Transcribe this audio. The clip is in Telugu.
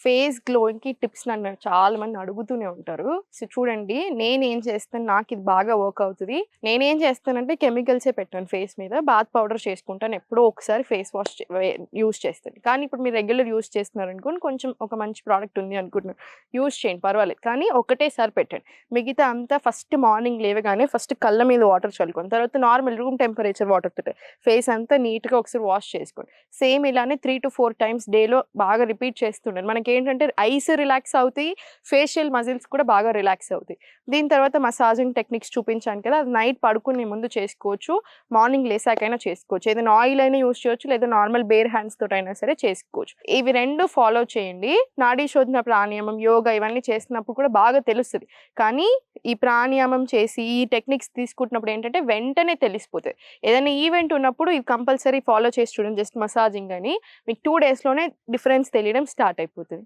ఫేస్ గ్లోయింగ్‌కి టిప్స్ నన్ను చాలా మంది అడుగుతూనే ఉంటారు. సో, చూడండి నేనేం చేస్తాను నాకిది బాగా వర్క్ అవుతది. నేనేం చేస్తానంటే కెమికల్సే పెట్టను ఫేస్ మీద. బాత్ పౌడర్ చేసుకుంటాను. ఎప్పుడో ఒకసారి ఫేస్ వాష్ యూజ్ చేస్తాను. కానీ ఇప్పుడు మీరు రెగ్యులర్ యూజ్ చేస్తున్నారనుకోండి కొంచెం ఒక మంచి ప్రొడక్ట్ ఉంది అనుకుంటున్నారు. యూజ్ చేయండి పర్వాలేదు. కానీ ఒకటేసారి పెట్టండి. మిగతా అంతా ఫస్ట్ మార్నింగ్ లేవగానే ఫస్ట్ కళ్ళ మీద వాటర్ చల్లుకోండి. తర్వాత నార్మల్ రూమ్ టెంపరేచర్ వాటర్ తోటి ఫేస్ అంతా నీట్‌గా ఒకసారి వాష్ చేసుకోండి. సేమ్ ఇలానే 3-4 టైమ్స్ డేలో బాగా రిపీట్ చేస్తుండండి. మనకేంటంటే ఐస్ రిలాక్స్ అవుతాయి. ఫేషియల్ మజిల్స్ కూడా బాగా రిలాక్స్ అవుతాయి. దీని తర్వాత మసాజింగ్ టెక్నిక్స్ చూపించాను కదా! అది నైట్ పడుకునే ముందు చేసుకోవచ్చు. మార్నింగ్ లేసాకైనా చేసుకోవచ్చు. ఏదైనా ఆయిల్ అయినా యూజ్ చేయొచ్చు. లేదా నార్మల్ బేర్ హ్యాండ్స్ తోటైనా సరే చేసుకోవచ్చు. ఇవి 2 ఫాలో చేయండి. నాడీ శోధన ప్రాణాయామం, యోగా ఇవన్నీ చేస్తున్నప్పుడు కూడా బాగా తెలుస్తది. కానీ ఈ ప్రాణాయామం చేసి ఈ టెక్నిక్స్ తీసుకుంటున్నప్పుడు ఏంటంటే వెంటనే తెలిసిపోతది. ఏదైనా ఈవెంట్ ఉన్నప్పుడు ఇవి కంపల్సరీ ఫాలో చేసి చూడండి. జస్ట్ మసాజింగ్ అని మీకు 2 డేస్‌లోనే డిఫరెన్స్ తెలియడం స్టార్ట్ అయిపోతది.